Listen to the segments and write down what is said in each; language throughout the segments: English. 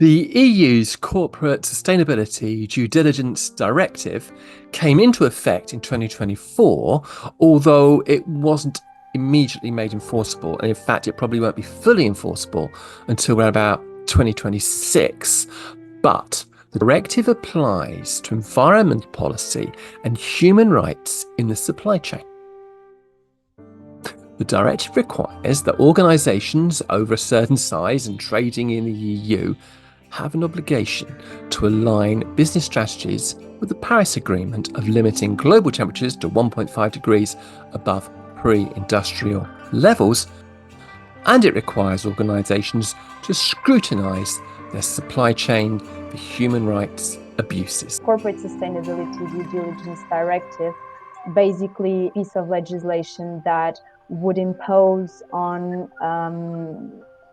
The EU's Corporate Sustainability Due Diligence Directive came into effect in 2024, although it wasn't immediately made enforceable. And in fact, it probably won't be fully enforceable until around about 2026. But the directive applies to environmental policy and human rights in the supply chain. The directive requires that organisations over a certain size and trading in the EU have an obligation to align business strategies with the Paris Agreement of limiting global temperatures to 1.5 degrees above pre-industrial levels, and it requires organisations to scrutinise their supply chain for human rights abuses. Corporate Sustainability Due Diligence Directive, basically a piece of legislation that would impose on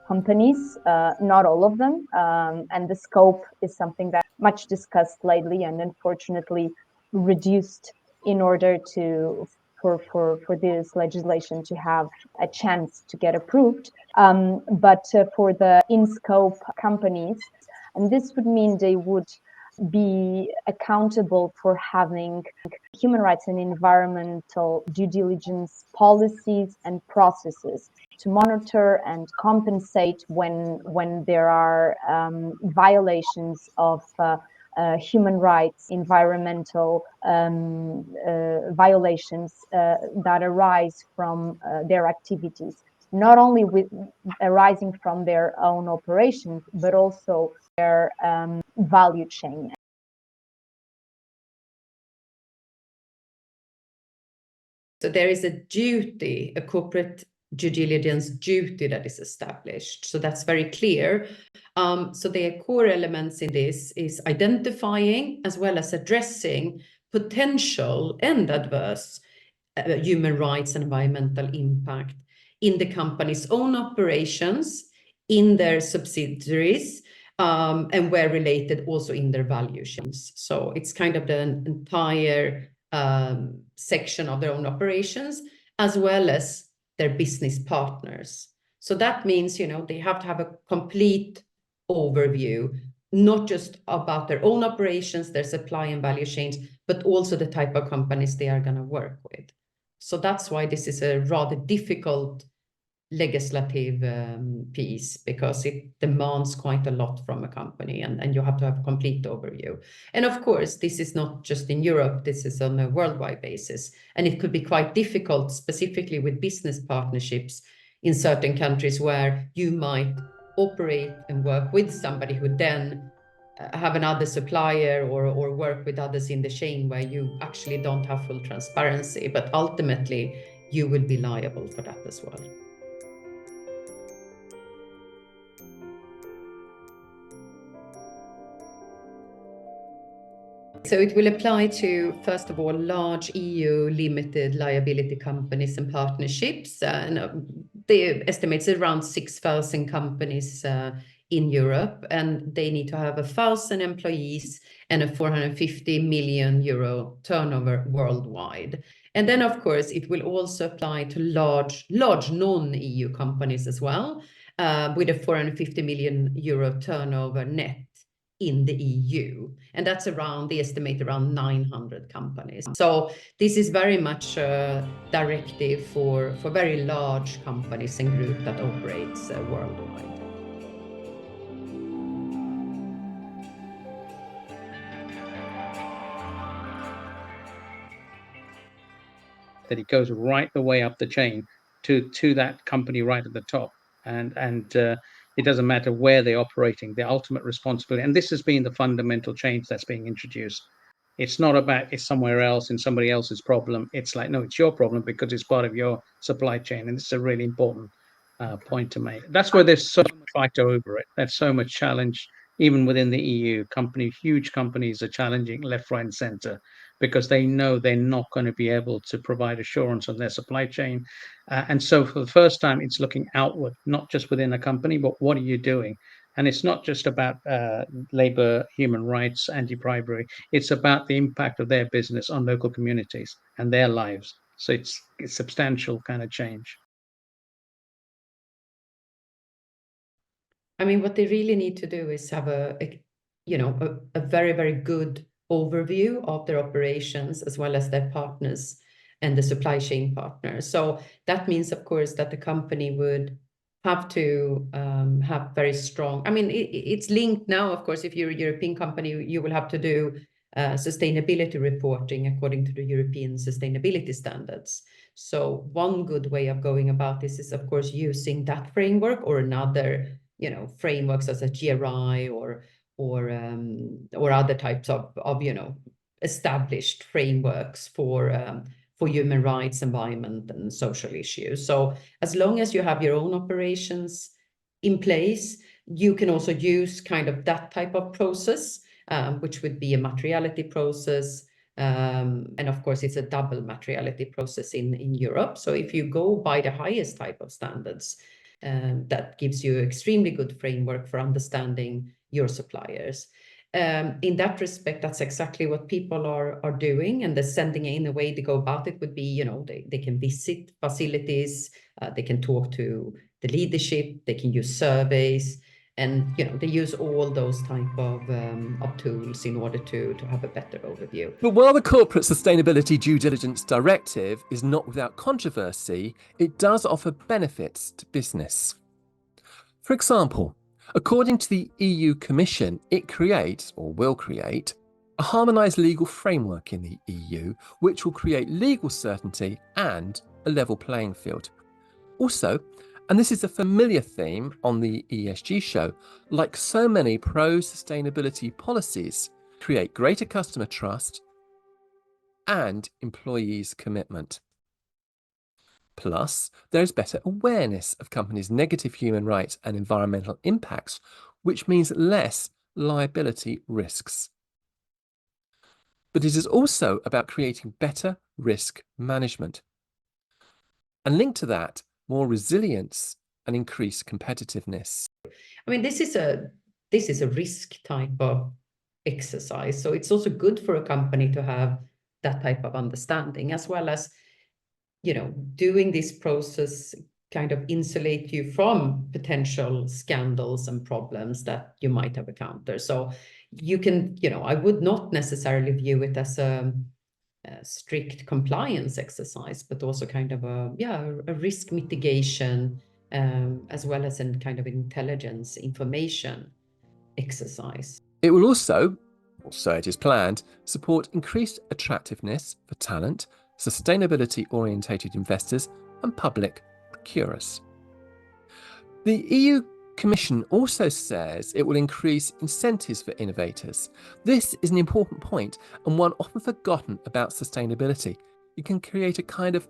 companies, not all of them, and the scope is something that much discussed lately and unfortunately reduced in order for this legislation to have a chance to get approved. But for the in-scope companies, and this would mean they would be accountable for having human rights and environmental due diligence policies and processes to monitor and compensate when there are violations of human rights, environmental violations that arise from their activities, not only arising from their own operations, but also their value chain. So there is a duty, a corporate due diligence duty that is established. So that's very clear. So the core elements in this is identifying as well as addressing potential and adverse human rights and environmental impact in the company's own operations, in their subsidiaries, and where related also in their value chains. So it's kind of the entire section of their own operations, as well as their business partners. So that means, they have to have a complete overview, not just about their own operations, their supply and value chains, but also the type of companies they are going to work with. So that's why this is a rather difficult legislative piece, because it demands quite a lot from a company, and you have to have a complete overview. And of course, this is not just in Europe, this is on a worldwide basis. And it could be quite difficult, specifically with business partnerships in certain countries where you might operate and work with somebody who then have another supplier or work with others in the chain where you actually don't have full transparency, but ultimately you will be liable for that as well. So it will apply to, first of all, large EU limited liability companies and partnerships. The estimates around 6,000 companies in Europe, and they need to have 1,000 employees and a 450 million euro turnover worldwide. And then, of course, it will also apply to large non-EU companies as well, with a 450 million euro turnover net in the EU. And that's the estimate around 900 companies. So this is very much a directive for very large companies and groups that operates worldwide. That it goes right the way up the chain to that company right at the top, and it doesn't matter where they're operating, the ultimate responsibility. And this has been the fundamental change that's being introduced. It's not about it's somewhere else and somebody else's problem. It's like, no, it's your problem because it's part of your supply chain. And this is a really important point to make. That's where there's so much fight over it. There's so much challenge, even within the EU. Huge companies are challenging left, right, and center because they know they're not going to be able to provide assurance on their supply chain. And so for the first time, it's looking outward, not just within a company, but what are you doing? And it's not just about labor, human rights, anti-bribery. It's about the impact of their business on local communities and their lives. So it's substantial kind of change. I mean, what they really need to do is have a very, very good overview of their operations as well as their partners and the supply chain partners. So that means, of course, that the company would have to have very strong. I mean, it's linked now, of course. If you're a European company, you will have to do sustainability reporting according to the European sustainability standards. So one good way of going about this is, of course, using that framework or another, frameworks as a GRI or other types of established frameworks for human rights, environment, and social issues. So as long as you have your own operations in place, you can also use kind of that type of process, which would be a materiality process. And of course, it's a double materiality process in Europe. So if you go by the highest type of standards, that gives you extremely good framework for understanding your suppliers. In that respect, that's exactly what people are doing, and the sending in a way to go about it would be, they can visit facilities, they can talk to the leadership, they can use surveys, and they use all those type of tools in order to have a better overview. But while the Corporate Sustainability Due Diligence Directive is not without controversy, it does offer benefits to business. For example, according to the EU Commission, it creates, or will create, a harmonised legal framework in the EU, which will create legal certainty and a level playing field. Also, and this is a familiar theme on the ESG show, like so many pro-sustainability policies, create greater customer trust and employees' commitment. Plus, there is better awareness of companies' negative human rights and environmental impacts, which means less liability risks. But it is also about creating better risk management. And linked to that, more resilience and increased competitiveness. I mean, this is a risk type of exercise. So it's also good for a company to have that type of understanding, as well as doing this process kind of insulate you from potential scandals and problems that you might have encountered. So you can, I would not necessarily view it as a strict compliance exercise, but also kind of a risk mitigation, as well as a kind of intelligence information exercise. It will also, or so it is planned, support increased attractiveness for talent, sustainability-orientated investors and public procurers. The EU Commission also says it will increase incentives for innovators. This is an important point and one often forgotten about sustainability. It can create a kind of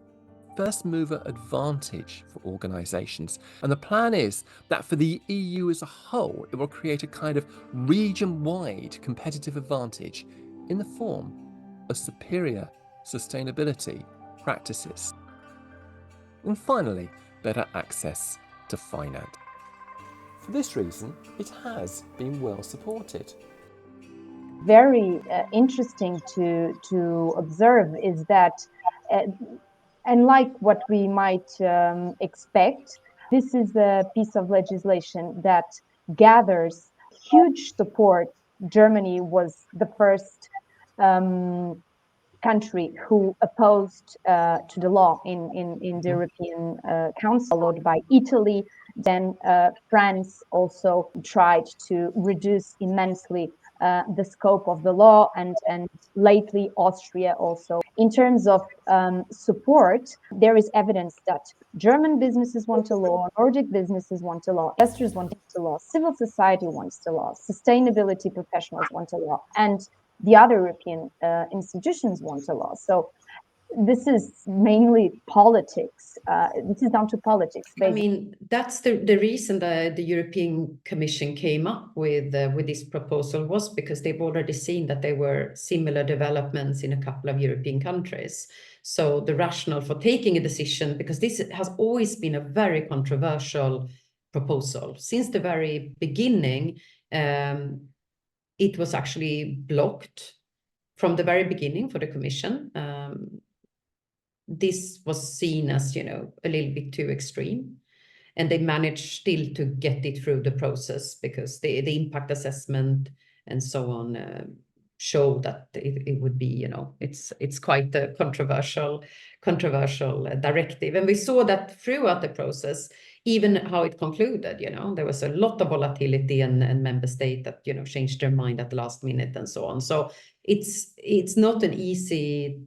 first mover advantage for organisations, and the plan is that for the EU as a whole, it will create a kind of region-wide competitive advantage in the form of superior sustainability practices. And finally, better access to finance. For this reason, it has been well supported. Very interesting to observe is that, unlike what we might expect, this is a piece of legislation that gathers huge support. Germany was the first country who opposed to the law in the European Council, followed by Italy. Then France also tried to reduce immensely the scope of the law, and lately Austria also. In terms of support, there is evidence that German businesses want a law, Nordic businesses want a law, investors want a law, civil society wants a law, sustainability professionals want a law, and the other European institutions want a law. So this is mainly politics. This is down to politics, basically. I mean, that's the reason the European Commission came up with this proposal, was because they've already seen that there were similar developments in a couple of European countries. So the rationale for taking a decision, because this has always been a very controversial proposal since the very beginning. It was actually blocked from the very beginning for the Commission. This was seen as, a little bit too extreme. and they managed still to get it through the process because the impact assessment and so on show that it would be, you know, it's quite a controversial directive. And we saw that throughout the process, even how it concluded, you know, there was a lot of volatility and member state that, you know, changed their mind at the last minute and so on. So it's not an easy,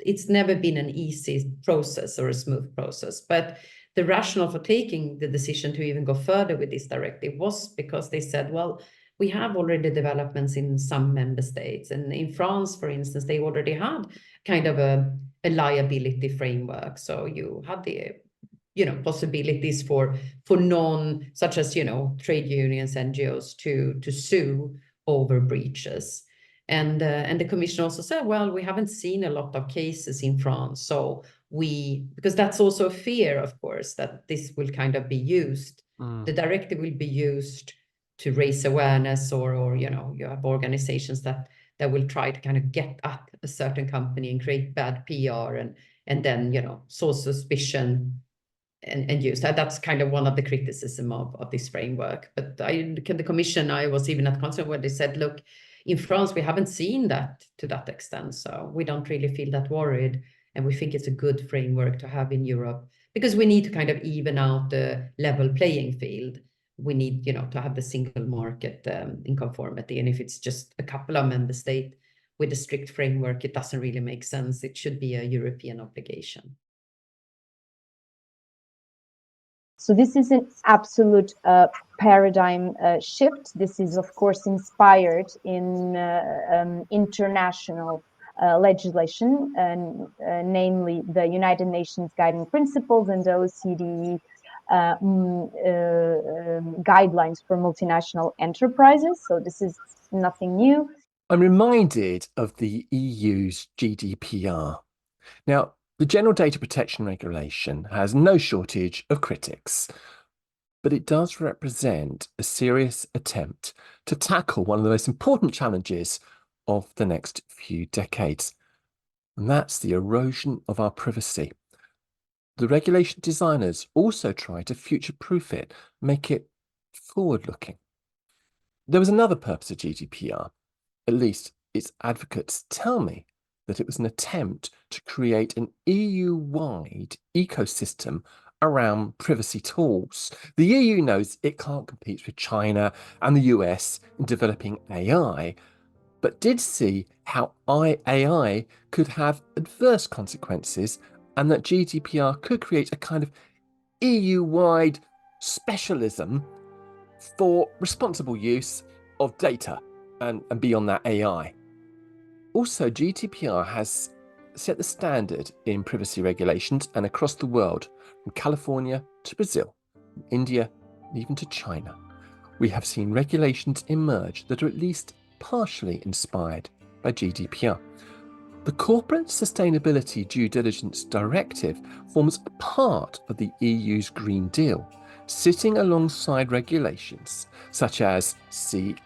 it's never been an easy process or a smooth process. But the rationale for taking the decision to even go further with this directive was because they said, well, we have already developments in some member states. And in France, for instance, they already had kind of a liability framework. So you had the, you know, possibilities for such as, you know, trade unions, NGOs to sue over breaches. And the Commission also said, well, we haven't seen a lot of cases in France. So because that's also a fear, of course, that this will kind of be used. The directive will be used to raise awareness, or you know, you have organizations that will try to kind of get at a certain company and create bad PR and then, you know, sow suspicion and use that. That's kind of one of the criticism of this framework. But the Commission, I was even at concert where they said, look, in France, we haven't seen that to that extent. So we don't really feel that worried. And we think it's a good framework to have in Europe because we need to kind of even out the level playing field. We need, you know, to have the single market in conformity. And if it's just a couple of member states with a strict framework, it doesn't really make sense. It should be a European obligation. So this is an absolute paradigm shift. This is, of course, inspired in international legislation, namely the United Nations Guiding Principles and the OECD guidelines for multinational enterprises. So this is nothing new. I'm reminded of the EU's GDPR. Now, the General Data Protection Regulation has no shortage of critics, but it does represent a serious attempt to tackle one of the most important challenges of the next few decades, and that's the erosion of our privacy. The regulation designers also try to future-proof it, make it forward-looking. There was another purpose of GDPR, at least its advocates tell me, that it was an attempt to create an EU-wide ecosystem around privacy tools. The EU knows it can't compete with China and the US in developing AI, but did see how AI could have adverse consequences and that GDPR could create a kind of EU-wide specialism for responsible use of data and beyond that AI. Also, GDPR has set the standard in privacy regulations and across the world, from California to Brazil, from India, and even to China. We have seen regulations emerge that are at least partially inspired by GDPR. The Corporate Sustainability Due Diligence Directive forms a part of the EU's Green Deal, sitting alongside regulations such as CSRD,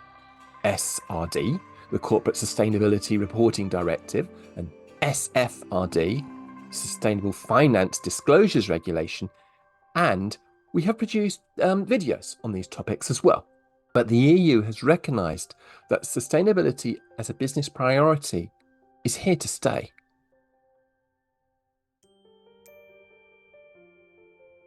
the Corporate Sustainability Reporting Directive, and SFRD, Sustainable Finance Disclosures Regulation, and we have produced videos on these topics as well. But the EU has recognised that sustainability as a business priority is here to stay.